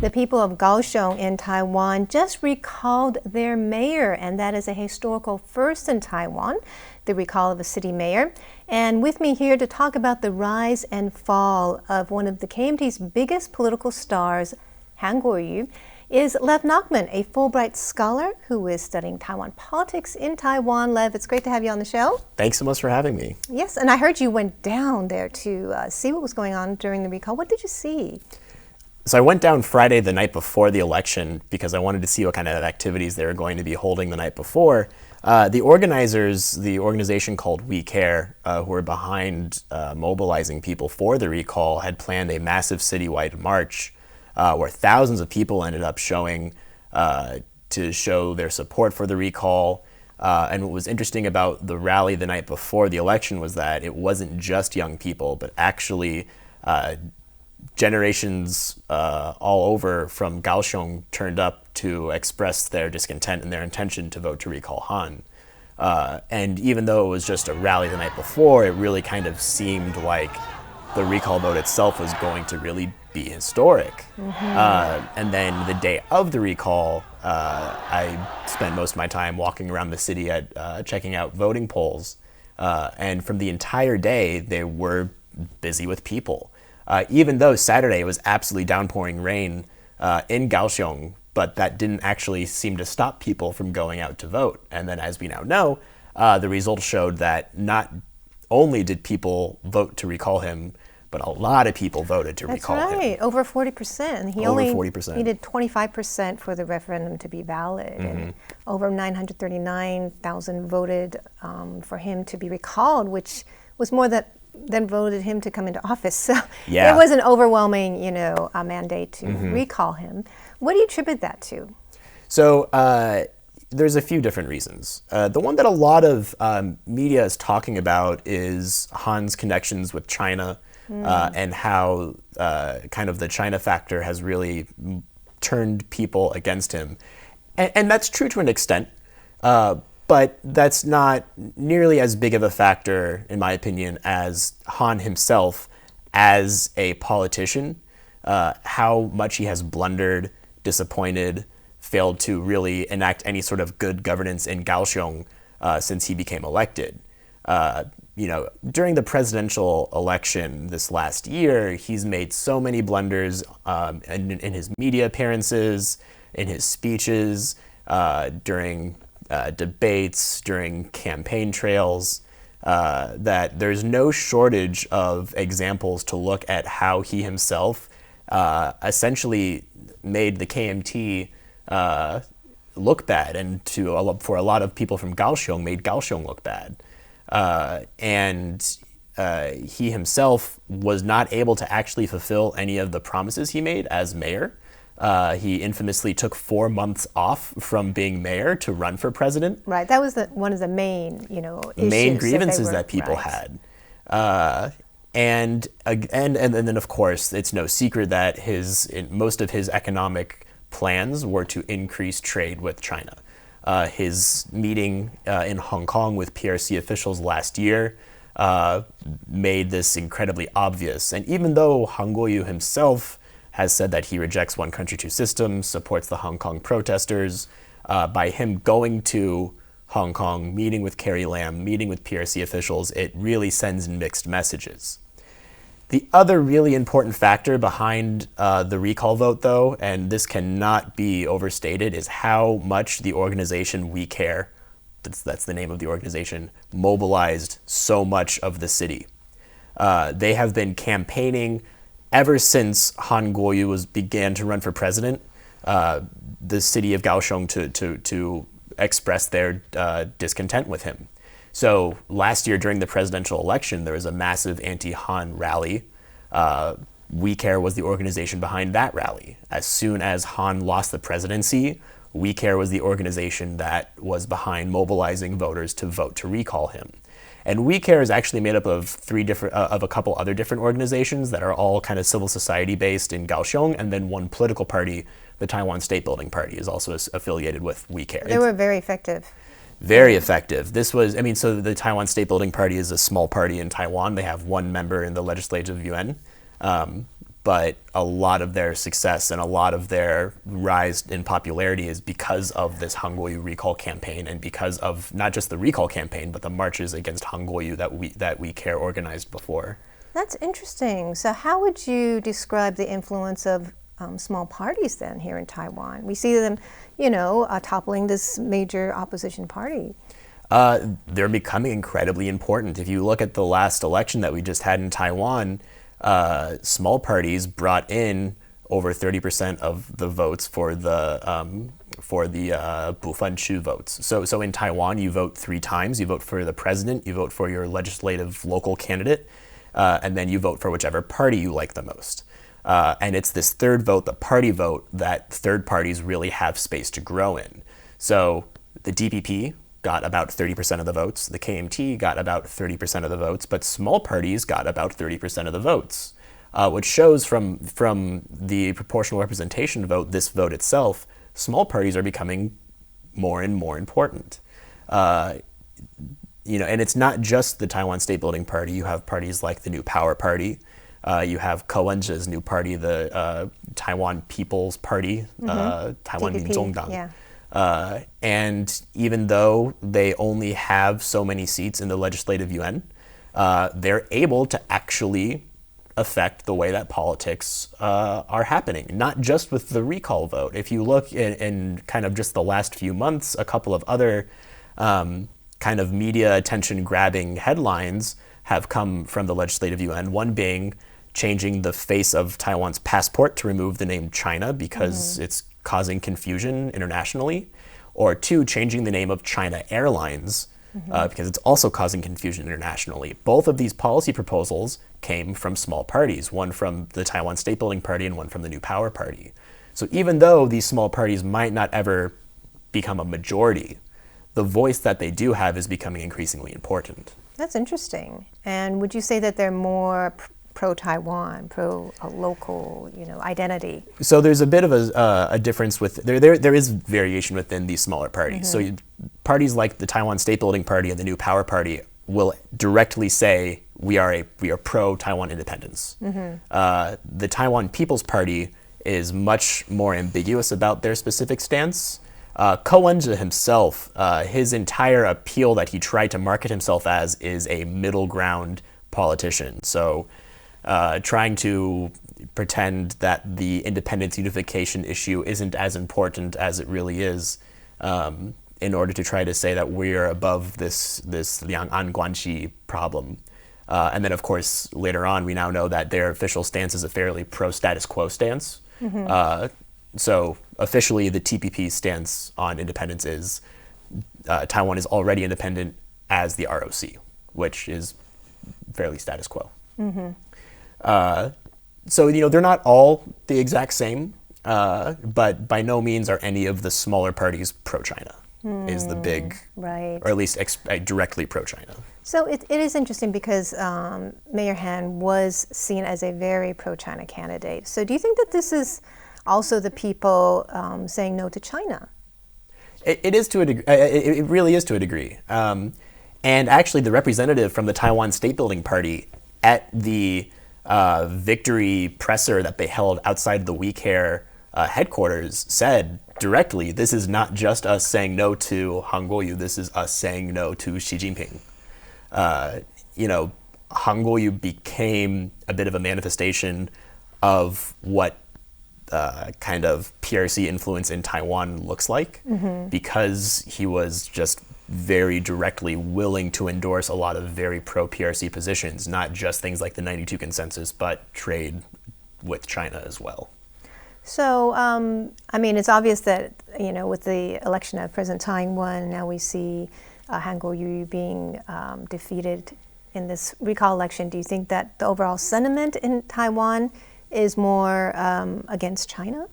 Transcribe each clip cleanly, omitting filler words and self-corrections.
The people of Kaohsiung in Taiwan just recalled their mayor, and that is a historical first in Taiwan, the recall of a city mayor. And with me here to talk about the rise and fall of one of the KMT's biggest political stars, Kuo-yu, is Lev Nachman, a Fulbright scholar who is studying Taiwan politics in Taiwan. Lev, it's great to have you on the show. Thanks so much for having me. Yes, and I heard you went down there to see what was going on during the recall. What did you see? So I went down Friday the night before the election because I wanted to see what kind of activities they were going to be holding the night before. The organizers, the organization called We Care, who are behind mobilizing people for the recall, had planned a massive citywide march where thousands of people ended up showing to show their support for the recall. And what was interesting about the rally the night before the election was that it wasn't just young people, but actually generations all over from Kaohsiung turned up to express their discontent and their intention to vote to recall Han. And even though it was just a rally the night before, it really kind of seemed like the recall vote itself was going to really be historic. And then the day of the recall, I spent most of my time walking around the city at checking out voting polls. And from the entire day, they were busy with people. Even though Saturday was absolutely downpouring rain in Kaohsiung, but that didn't actually seem to stop people from going out to vote. And then as we now know, the results showed that not only did people vote to recall him, but a lot of people voted to recall him. That's right, over 40%. He over only 40%. needed 25% for the referendum to be valid. And over 939,000 voted for him to be recalled, which was more than voted him to come into office. So Yeah. it was an overwhelming, mandate to recall him. What do you attribute that to? So there's a few different reasons. The one that a lot of media is talking about is Han's connections with China and how kind of the China factor has really turned people against him. And that's true to an extent. But that's not nearly as big of a factor, in my opinion, as Han himself as a politician, how much he has blundered, disappointed, failed to really enact any sort of good governance in Kaohsiung since he became elected. During the presidential election this last year, he's made so many blunders in his media appearances, in his speeches, during debates, during campaign trails, that there's no shortage of examples to look at how he himself essentially made the KMT look bad, and for a lot of people from Kaohsiung, made Kaohsiung look bad. And he himself was not able to actually fulfill any of the promises he made as mayor. He infamously took 4 months off from being mayor to run for president. Right, that was one of the main, main issues grievances that people had. And then of course, it's no secret that most of his economic plans were to increase trade with China. His meeting in Hong Kong with PRC officials last year made this incredibly obvious. And even though Kuo-yu himself has said that he rejects one country, two systems, supports the Hong Kong protesters, by him going to Hong Kong, meeting with Carrie Lam, meeting with PRC officials, it really sends mixed messages. The other really important factor behind the recall vote, though, and this cannot be overstated, is how much the organization We Care, that's the name of the organization, mobilized so much of the city. They have been campaigning ever since Han Kuo-yu began to run for president, the city of Kaohsiung to express their discontent with him. So last year during the presidential election, there was a massive anti-Han rally. We Care was the organization behind that rally. As soon as Han lost the presidency, We Care was the organization that was behind mobilizing voters to vote to recall him. And We Care is actually made up of a couple other different organizations that are all kind of civil society based in Kaohsiung, and then one political party, the Taiwan State Building Party, is also affiliated with We Care. They were very effective. Very effective. So the Taiwan State Building Party is a small party in Taiwan. They have one member in the Legislative Yuan. but a lot of their success and a lot of their rise in popularity is because of this Hanguoyu recall campaign, and because of not just the recall campaign, but the marches against Hanguoyu that we care organized before. That's interesting. So how would you describe the influence of small parties then here in Taiwan? We see them, toppling this major opposition party. They're becoming incredibly important. If you look at the last election that we just had in Taiwan, small parties brought in over 30% of the votes for the Bufan-chu votes. So in Taiwan, you vote 3 times. You vote for the president, you vote for your legislative local candidate, and then you vote for whichever party you like the most. And it's this third vote, the party vote, that third parties really have space to grow in. So the DPP got about 30% of the votes, the KMT got about 30% of the votes, but small parties got about 30% of the votes, which shows from the proportional representation vote, this vote itself, small parties are becoming more and more important. And it's not just the Taiwan State Building Party. You have parties like the New Power Party. You have Kuo-yu's new party, the Taiwan People's Party, Taiwan Minzhongdang. Yeah. And even though they only have so many seats in the legislative yuan, they're able to actually affect the way that politics are happening, not just with the recall vote. If you look in kind of just the last few months, a couple of other kind of media attention-grabbing headlines have come from the legislative yuan, one being changing the face of Taiwan's passport to remove the name China because it's causing confusion internationally, or 2, changing the name of China Airlines because it's also causing confusion internationally. Both of these policy proposals came from small parties, one from the Taiwan State Building Party and one from the New Power Party. So even though these small parties might not ever become a majority, the voice that they do have is becoming increasingly important. That's interesting. And would you say that they're more pro-Taiwan, pro-local, identity? So there's a bit of a difference with there is variation within these smaller parties. So parties like the Taiwan State Building Party and the New Power Party will directly say we are pro-Taiwan independence. The Taiwan People's Party is much more ambiguous about their specific stance. Kuo-yu himself, his entire appeal that he tried to market himself as is a middle ground politician. So trying to pretend that the independence unification issue isn't as important as it really is, in order to try to say that we're above this Liang An Guanxi problem. And then, of course, later on, we now know that their official stance is a fairly pro-status quo stance. So officially, the TPP's stance on independence is Taiwan is already independent as the ROC, which is fairly status quo. So, they're not all the exact same, but by no means are any of the smaller parties pro-China, is the big, right, or at least directly pro-China. So it is interesting because Mayor Han was seen as a very pro-China candidate. So do you think that this is also the people saying no to China? It is to a degree. It really is to a degree. And actually, the representative from the Taiwan State Building Party at the victory presser that they held outside the WeCare headquarters said directly, this is not just us saying no to Hanguoyu, this is us saying no to Xi Jinping. Hanguoyu became a bit of a manifestation of what kind of PRC influence in Taiwan looks like, because he was just very directly willing to endorse a lot of very pro-PRC positions, not just things like the 92 consensus, but trade with China as well. So, it's obvious that, with the election of President Taiwan, now we see Han Kuo-yu being defeated in this recall election. Do you think that the overall sentiment in Taiwan is more against China?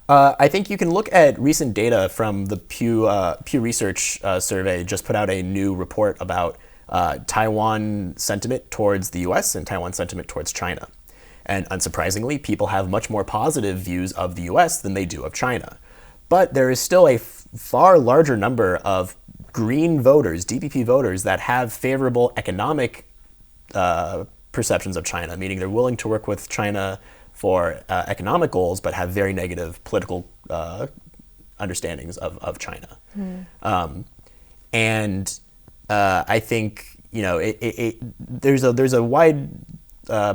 I think you can look at recent data from the Pew Research survey, just put out a new report about Taiwan sentiment towards the US and Taiwan sentiment towards China. And unsurprisingly, people have much more positive views of the US than they do of China. But there is still a far larger number of green voters, DPP voters, that have favorable economic perceptions of China, meaning they're willing to work with China for economic goals, but have very negative political understandings of China. I think there's a wide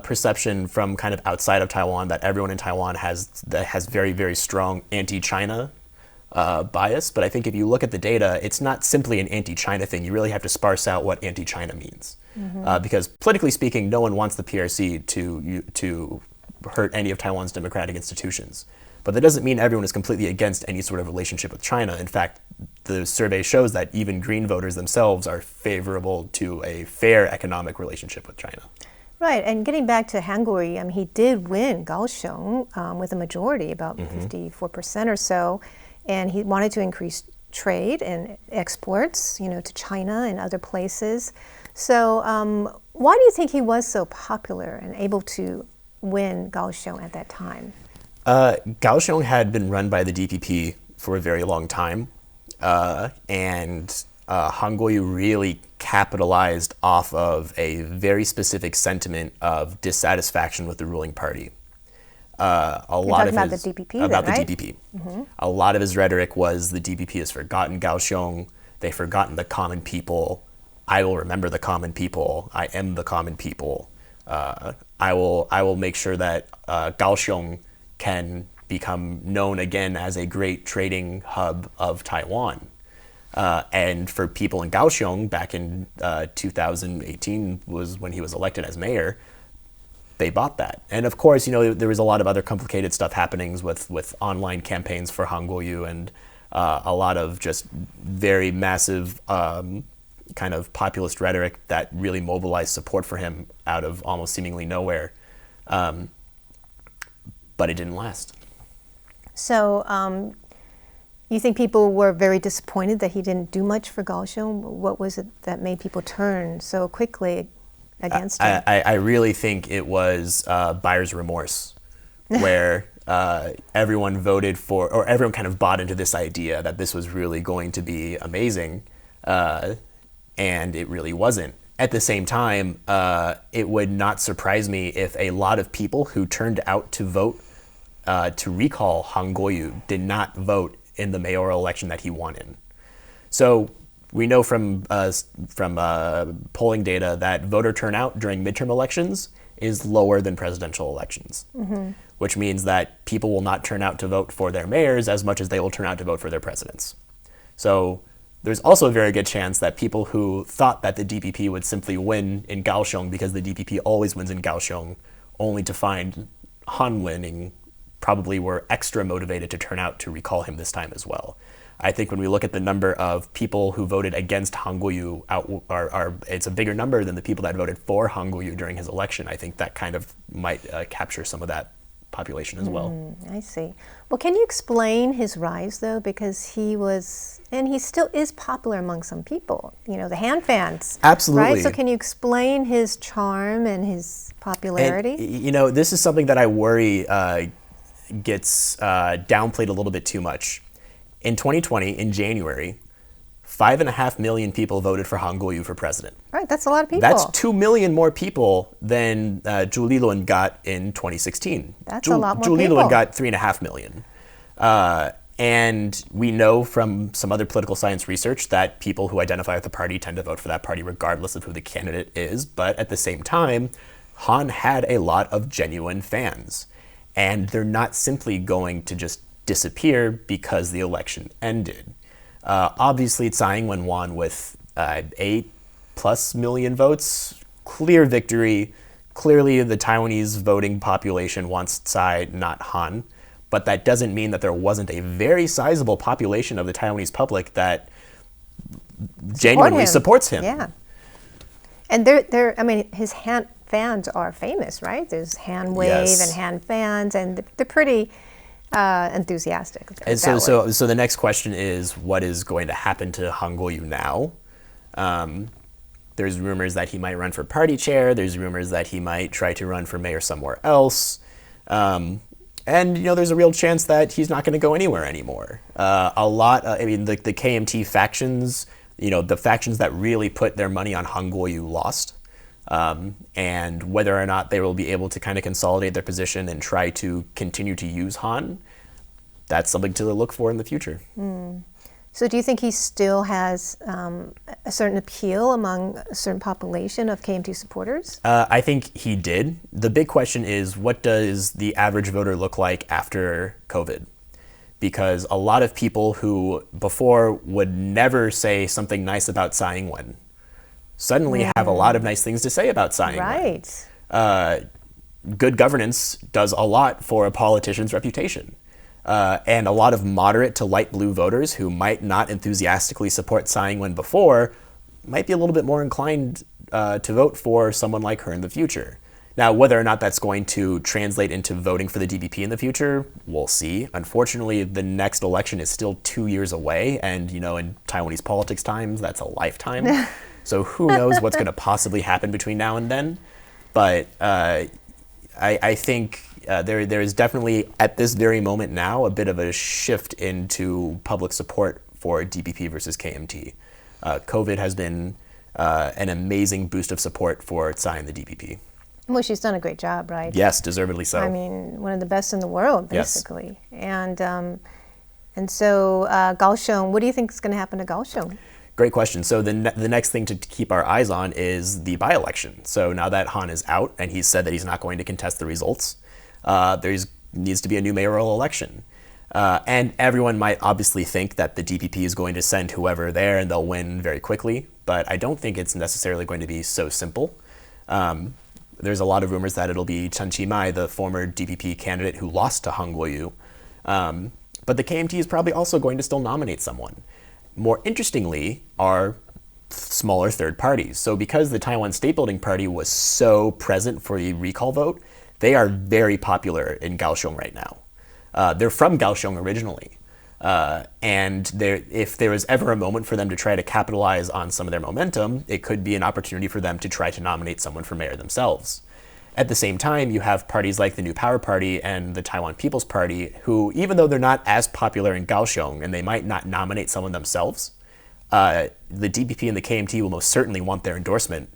perception from kind of outside of Taiwan that everyone in Taiwan has very, very strong anti-China bias. But I think if you look at the data, it's not simply an anti-China thing. You really have to sparse out what anti-China means. Because politically speaking, no one wants the PRC to hurt any of Taiwan's democratic institutions. But that doesn't mean everyone is completely against any sort of relationship with China. In fact, the survey shows that even Green voters themselves are favorable to a fair economic relationship with China. Right, and getting back to Han Kuo-yu, he did win Kaohsiung with a majority, about 54% or so, and he wanted to increase trade and exports, to China and other places. So why do you think he was so popular and able to win Kaohsiung at that time? Kaohsiung had been run by the DPP for a very long time, and Han Kuo-yu really capitalized off of a very specific sentiment of dissatisfaction with the ruling party. You're talking about the DPP, about then, right? the DPP. A lot of his rhetoric was the DPP has forgotten Kaohsiung, they've forgotten the common people. I will remember the common people. I am the common people. I will make sure that Kaohsiung can become known again as a great trading hub of Taiwan. And for people in Kaohsiung, back in 2018 was when he was elected as mayor, they bought that. And of course, there was a lot of other complicated stuff happenings with online campaigns for Han Kuo-yu and a lot of just very massive kind of populist rhetoric that really mobilized support for him out of almost seemingly nowhere. But it didn't last. So you think people were very disappointed that he didn't do much for Kaohsiung? What was it that made people turn so quickly against him? I really think it was buyer's remorse, where everyone voted for, or everyone kind of bought into this idea that this was really going to be amazing, and it really wasn't. At the same time, it would not surprise me if a lot of people who turned out to vote to recall Han Kuo-yu did not vote in the mayoral election that he won in. So we know from polling data that voter turnout during midterm elections is lower than presidential elections, which means that people will not turn out to vote for their mayors as much as they will turn out to vote for their presidents. So there's also a very good chance that people who thought that the DPP would simply win in Kaohsiung because the DPP always wins in Kaohsiung, only to find Han winning, probably were extra motivated to turn out to recall him this time as well. I think when we look at the number of people who voted against Han Kuo-yu, it's a bigger number than the people that voted for Han Kuo-yu during his election. I think that kind of might capture some of that population as well. I see. Well, can you explain his rise, though? Because he was, and he still is popular among some people, the Han fans. Absolutely. Right? So can you explain his charm and his popularity? And, this is something that I worry gets downplayed a little bit too much. In 2020, in January, 5.5 million people voted for Han Kuo-yu for president. Right, that's a lot of people. That's 2 million more people than Zhu Lilun got in 2016. That's a lot more Zhu people. Lilun got 3.5 million. And we know from some other political science research that people who identify with the party tend to vote for that party regardless of who the candidate is. But at the same time, Han had a lot of genuine fans. And they're not simply going to just disappear because the election ended. Obviously, Tsai Ing-wen won with 8+ million votes. Clear victory. Clearly, the Taiwanese voting population wants Tsai, not Han. But that doesn't mean that there wasn't a very sizable population of the Taiwanese public that genuinely supports him. Yeah. And his Han fans are famous, right? There's Han Wave and Han fans, and they're pretty enthusiastic. And so the next question is, what is going to happen to Han Kuo-yu now? There's rumors that he might run for party chair. There's rumors that he might try to run for mayor somewhere else. And there's a real chance that he's not going to go anywhere anymore. The KMT factions, the factions that really put their money on Han Kuo-yu lost. And whether or not they will be able to kind of consolidate their position and try to continue to use Han, that's something to look for in the future. So do you think he still has a certain appeal among a certain population of KMT supporters? I think he did. The big question is, what does the average voter look like after COVID? Because a lot of people who before would never say something nice about Tsai Ing-wen suddenly have a lot of nice things to say about Tsai Ing-wen. Right. Good governance does a lot for a politician's reputation. And a lot of moderate to light blue voters who might not enthusiastically support Tsai Ing-wen before might be a little bit more inclined to vote for someone like her in the future. Now, whether or not that's going to translate into voting for the DPP in the future, we'll see. Unfortunately, the next election is still 2 years away, and in Taiwanese politics times, that's a lifetime. So who knows what's going to possibly happen between now and then. But I think there is definitely, at this very moment now, a bit of a shift into public support for DPP versus KMT. COVID has been an amazing boost of support for Tsai and the DPP. Well, she's done a great job, right? Yes, deservedly so. I mean, one of the best in the world, basically. Yes. And so Kaohsiung, what do you think is going to happen to Kaohsiung? Great question. So the next thing to keep our eyes on is the by-election. So now that Han is out and he's said that he's not going to contest the results, there needs to be a new mayoral election. And everyone might obviously think that the DPP is going to send whoever there and they'll win very quickly, but I don't think it's necessarily going to be so simple. There's a lot of rumors that it'll be Chen Chi-mai, the former DPP candidate who lost to Kuo-yu. But the KMT is probably also going to still nominate someone. More interestingly are smaller third parties. So because the Taiwan State Building Party was so present for the recall vote, they are very popular in Kaohsiung right now. They're from Kaohsiung originally. And if there was ever a moment for them to try to capitalize on some of their momentum, it could be an opportunity for them to try to nominate someone for mayor themselves. At the same time, you have parties like the New Power Party and the Taiwan People's Party, who, even though they're not as popular in Kaohsiung and they might not nominate someone themselves, the DPP and the KMT will most certainly want their endorsement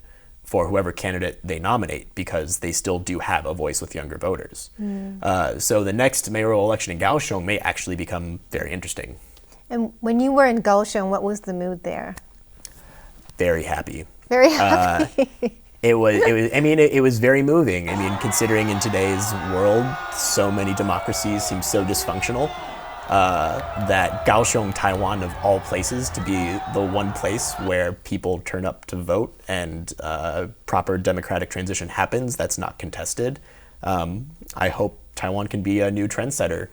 for whoever candidate they nominate, because they still do have a voice with younger voters. So the next mayoral election in Kaohsiung may actually become very interesting. And when you were in Kaohsiung, what was the mood there? Very happy. Very happy. It was very moving. I mean, considering in today's world, so many democracies seem so dysfunctional, that Kaohsiung, Taiwan, of all places, to be the one place where people turn up to vote and proper democratic transition happens that's not contested. I hope Taiwan can be a new trendsetter.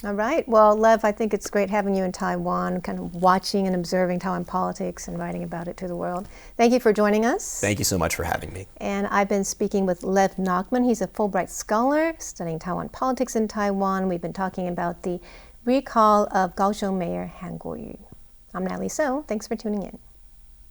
All right. Well, Lev, I think it's great having you in Taiwan, kind of watching and observing Taiwan politics and writing about it to the world. Thank you for joining us. Thank you so much for having me. And I've been speaking with Lev Nachman. He's a Fulbright scholar studying Taiwan politics in Taiwan. We've been talking about the recall of Kaohsiung Mayor Han Kuo-yu. I'm Natalie So. Thanks for tuning in.